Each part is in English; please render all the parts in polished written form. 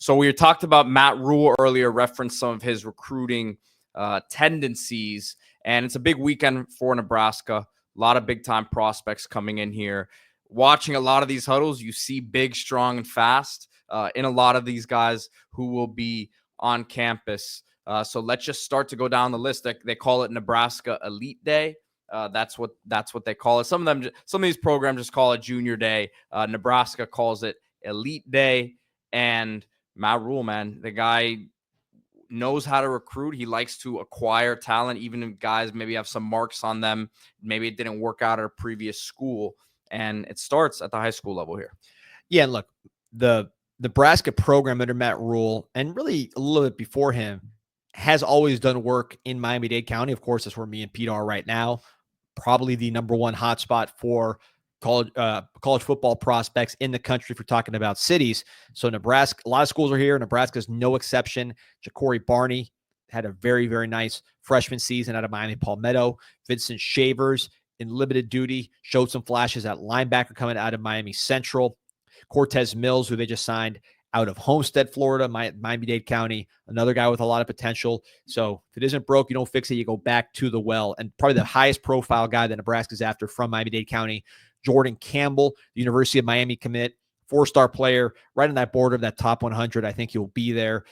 So we talked about Matt Rhule earlier, referenced some of his recruiting tendencies, and it's a big weekend for Nebraska. A lot of big-time prospects coming in here. Watching a lot of these huddles, you see big, strong, and fast in a lot of these guys who will be on campus. So let's just start to go down the list. They call it Nebraska Elite Day. That's what they call it. Some of these programs just call it Junior Day. Nebraska calls it Elite Day. And Matt Rhule, man, the guy knows how to recruit. He likes to acquire talent, even if guys maybe have some marks on them. Maybe it didn't work out at a previous school. And it starts at the high school level here. Yeah, and look, the Nebraska program under Matt Rhule, and really a little bit before him, has always done work in Miami-Dade County. Of course, that's where me and Pete are right now. Probably the number one hotspot for college football prospects in the country if we're talking about cities. So Nebraska, a lot of schools are here. Nebraska's no exception. Ja'Cory Barney had a very, very nice freshman season out of Miami Palmetto. Vincent Shavers in limited duty showed some flashes at linebacker coming out of Miami Central. Cortez Mills, who they just signed out of Homestead, Florida, Miami-Dade County, another guy with a lot of potential. So if it isn't broke, you don't fix it. You go back to the well. And probably the highest profile guy that Nebraska's after from Miami-Dade County, Jordan Campbell, the University of Miami commit, 4-star player, right on that border of that top 100. I think he'll be there.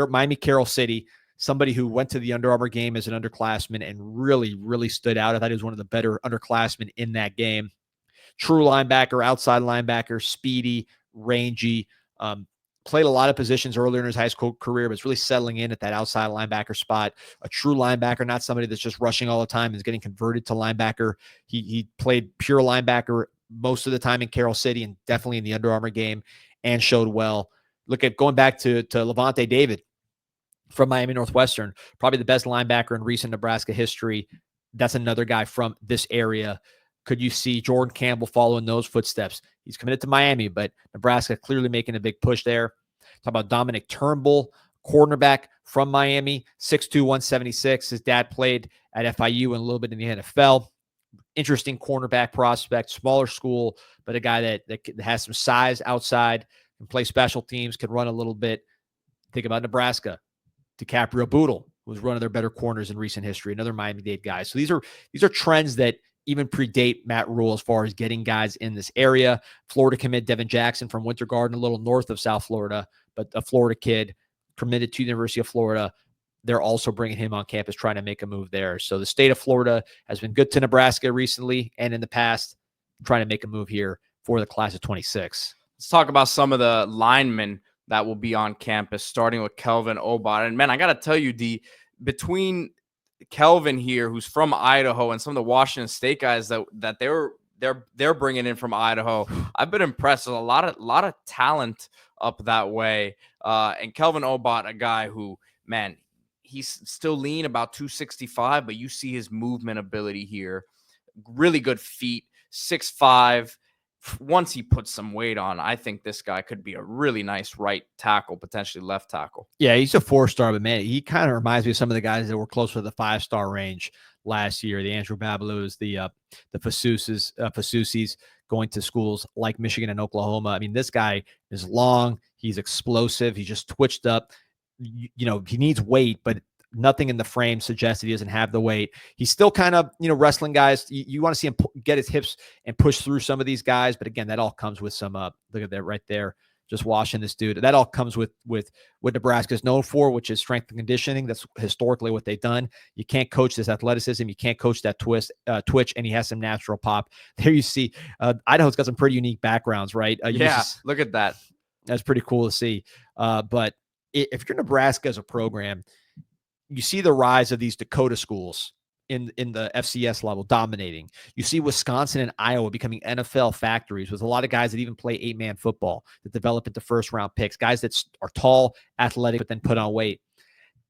Miami Carroll City, somebody who went to the Under Armour game as an underclassman and really, really stood out. I thought he was one of the better underclassmen in that game. True linebacker, outside linebacker, speedy, rangy, played a lot of positions earlier in his high school career, but it's really settling in at that outside linebacker spot. A true linebacker, not somebody that's just rushing all the time and is getting converted to linebacker. He played pure linebacker most of the time in Carroll City and definitely in the Under Armour game and showed well. Look at going back to Levante David from Miami Northwestern, probably the best linebacker in recent Nebraska history. That's another guy from this area. Could you see Jordan Campbell follow in those footsteps? He's committed to Miami, but Nebraska clearly making a big push there. Talk about Dominic Turnbull, cornerback from Miami, 6'2", 176. His dad played at FIU and a little bit in the NFL. Interesting cornerback prospect, smaller school, but a guy that has some size outside, can play special teams, can run a little bit. Think about Nebraska. DiCaprio Boodle, who was one of their better corners in recent history, another Miami-Dade guy. So these are trends that even predate Matt Rhule as far as getting guys in this area. Florida commit Devin Jackson from Winter Garden, a little north of South Florida, but a Florida kid committed to the University of Florida. They're also bringing him on campus, trying to make a move there. So the state of Florida has been good to Nebraska recently and in the past, trying to make a move here for the class of 26. Let's talk about some of the linemen that will be on campus, starting with Kelvin Obot. And man, I got to tell you, between Kelvin here, who's from Idaho, and some of the Washington State guys that they're bringing in from Idaho, I've been impressed. There's a lot of talent up that way. And Kelvin Obot, a guy who, man, he's still lean, about 265, but you see his movement ability here. Really good feet, 6'5". Once he puts some weight on, I think this guy could be a really nice right tackle, potentially left tackle. Yeah, he's a 4-star, but man, he kind of reminds me of some of the guys that were closer to the 5-star range last year. The Andrew Babalus, the Fasusis going to schools like Michigan and Oklahoma. I mean, this guy is long. He's explosive. He's just twitched up. You know, he needs weight, but nothing in the frame suggests that he doesn't have the weight. He's still kind of, wrestling guys. You want to see him get his hips and push through some of these guys. But again, that all comes with some, look at that right there, just washing this dude. That all comes with what Nebraska is known for, which is strength and conditioning. That's historically what they've done. You can't coach this athleticism. You can't coach that twitch, and he has some natural pop. There you see, Idaho's got some pretty unique backgrounds, right? Look at that. That's pretty cool to see. But if you're Nebraska as a program, you see the rise of these Dakota schools in the FCS level dominating. You see Wisconsin and Iowa becoming NFL factories with a lot of guys that even play 8-man football that develop into first-round picks, guys that are tall, athletic, but then put on weight.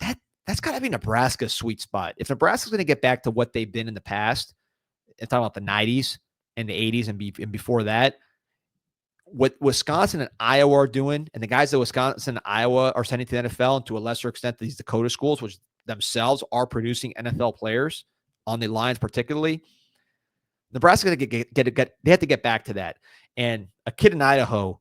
That's got to be Nebraska's sweet spot. If Nebraska's going to get back to what they've been in the past, and talking about the 90s and the 80s and before that, what Wisconsin and Iowa are doing, and the guys that Wisconsin and Iowa are sending to the NFL, and to a lesser extent these Dakota schools, which themselves are producing NFL players on the lines particularly, Nebraska's going to they have to get back to that. And a kid in Idaho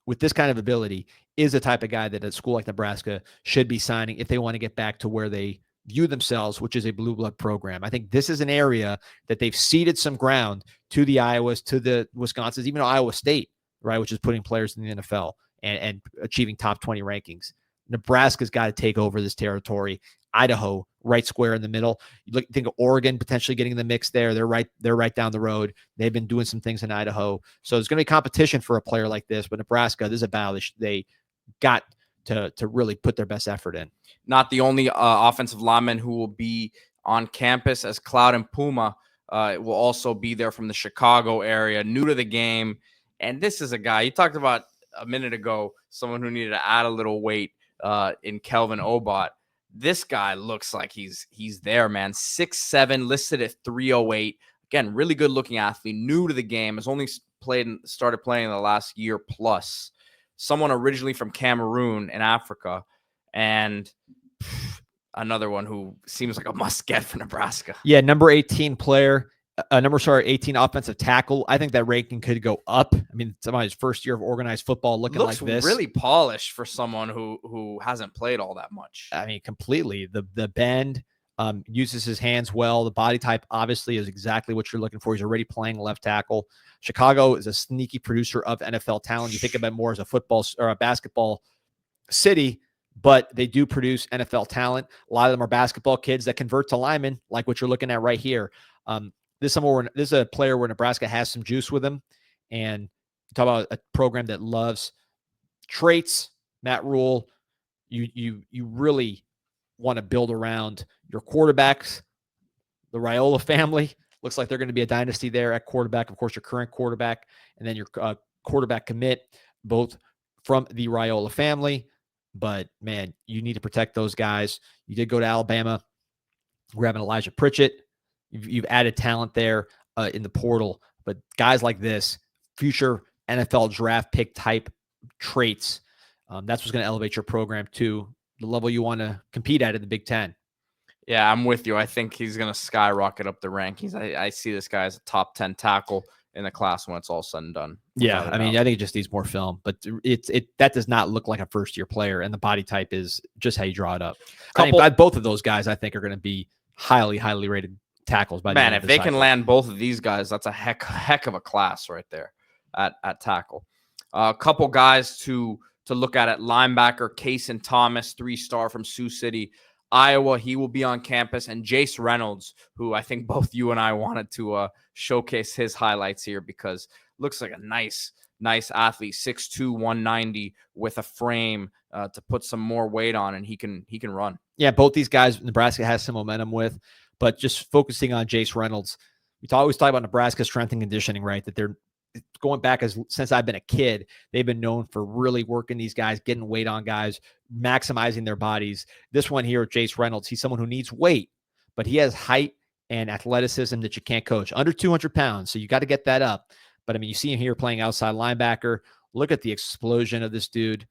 with this kind of ability is the type of guy that a school like Nebraska should be signing if they want to get back to where they view themselves, which is a blue blood program. I think this is an area that they've ceded some ground to the Iowas, to the Wisconsins, even Iowa State, right, which is putting players in the NFL and achieving top 20 rankings. Nebraska's got to take over this territory. Idaho, right square in the middle. You think of Oregon potentially getting in the mix there. They're right down the road. They've been doing some things in Idaho. So there's going to be competition for a player like this. But Nebraska, this is a battle they got to really put their best effort in. Not the only offensive lineman who will be on campus, as Claude and Mpouma will also be there from the Chicago area, new to the game. And this is a guy, you talked about a minute ago, someone who needed to add a little weight in Kelvin Obot. This guy looks like he's there, man. 6'7", listed at 308. Again, really good looking athlete, new to the game, has only started playing in the last year plus. Someone originally from Cameroon in Africa, and another one who seems like a must get for Nebraska. Yeah, number 18 player. 18 offensive tackle. I think that ranking could go up. I mean, somebody's first year of organized football looks like this. Really polished for someone who hasn't played all that much. I mean, completely. The bend, uses his hands well. The body type obviously is exactly what you're looking for. He's already playing left tackle. Chicago is a sneaky producer of NFL talent. You think of it more as a football or a basketball city, but they do produce NFL talent. A lot of them are basketball kids that convert to linemen, like what you're looking at right here. This is a player where Nebraska has some juice with him, and talk about a program that loves traits. Matt Rhule, you really want to build around your quarterbacks. The Rhule family looks like they're going to be a dynasty there at quarterback. Of course, your current quarterback, and then your quarterback commit, both from the Rhule family. But man, you need to protect those guys. You did go to Alabama, grabbing Elijah Pritchett. You've added talent there in the portal, but guys like this, future NFL draft pick type traits, that's what's going to elevate your program to the level you want to compete at in the Big Ten. Yeah, I'm with you. I think he's going to skyrocket up the rankings. I see this guy as a top 10 tackle in the class when it's all said and done. Yeah, I mean, I think it just needs more film, but that does not look like a first-year player, and the body type is just how you draw it up. Both of those guys, I think, are going to be highly, highly rated tackles. Man, if they can land both of these guys, that's a heck of a class right there at tackle. A couple guys to look at linebacker, Kasen Thomas, 3-star from Sioux City, Iowa. He will be on campus. And Jase Reynolds, who I think both you and I wanted to showcase his highlights here, because looks like a nice athlete, 6'2", 190 with a frame to put some more weight on, and he can run. Yeah, both these guys Nebraska has some momentum with. But just focusing on Jase Reynolds, we always talk about Nebraska strength and conditioning, right? That they're going back since I've been a kid, they've been known for really working these guys, getting weight on guys, maximizing their bodies. This one here, Jase Reynolds, he's someone who needs weight, but he has height and athleticism that you can't coach. Under 200 pounds, so you got to get that up. But I mean, you see him here playing outside linebacker. Look at the explosion of this dude.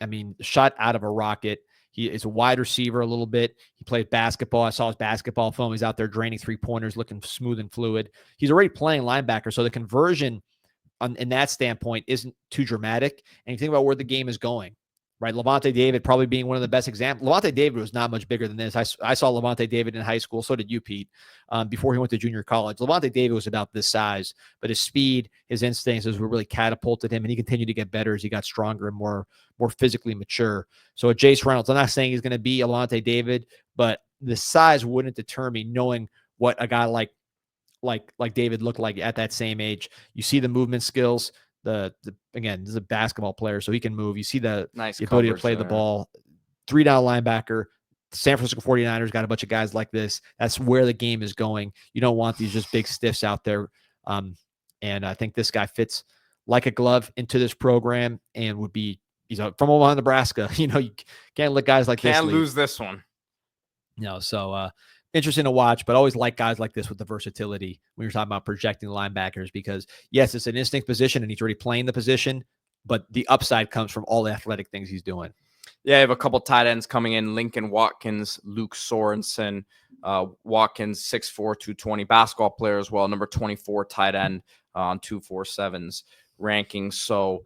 I mean, shot out of a rocket. He is a wide receiver a little bit. He played basketball. I saw his basketball film. He's out there draining three-pointers, looking smooth and fluid. He's already playing linebacker, so the conversion in that standpoint isn't too dramatic. And you think about where the game is going, right? Levante David probably being one of the best examples. Levante David was not much bigger than this. I saw Levante David in high school. So did you, Pete, before he went to junior college. Levante David was about this size, but his speed, his instincts really catapulted him, and he continued to get better as he got stronger and more physically mature. So Jase Reynolds, I'm not saying he's going to be a Levante David, but the size wouldn't deter me, knowing what a guy like David looked like at that same age. You see the movement skills. Again, this is a basketball player, so he can move. You see the ability to play the ball. 3-down linebacker. San Francisco 49ers got a bunch of guys like this. That's where the game is going. You don't want these just big stiffs out there. And I think this guy fits like a glove into this program and he's from Omaha, Nebraska. You can't let guys like this can't lose this one. So interesting to watch, but always like guys like this with the versatility when you're talking about projecting the linebackers, because yes, it's an instinct position and he's already playing the position, but the upside comes from all the athletic things he's doing. Yeah, I have a couple tight ends coming in. Lincoln Watkins, Luke Sorensen. Watkins, 6'4", 220, basketball player as well, number 24 tight end on 247's rankings. So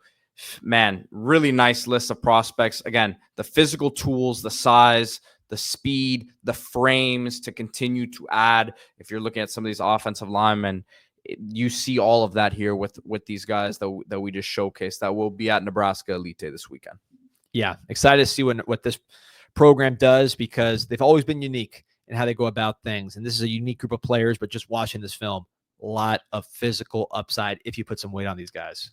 Man, really nice list of prospects. Again, the physical tools, the size, the speed, the frames to continue to add. If you're looking at some of these offensive linemen, you see all of that here with these guys that we just showcased that will be at Nebraska Elite Day this weekend. Yeah, excited to see what this program does, because they've always been unique in how they go about things. And this is a unique group of players, but just watching this film, a lot of physical upside if you put some weight on these guys.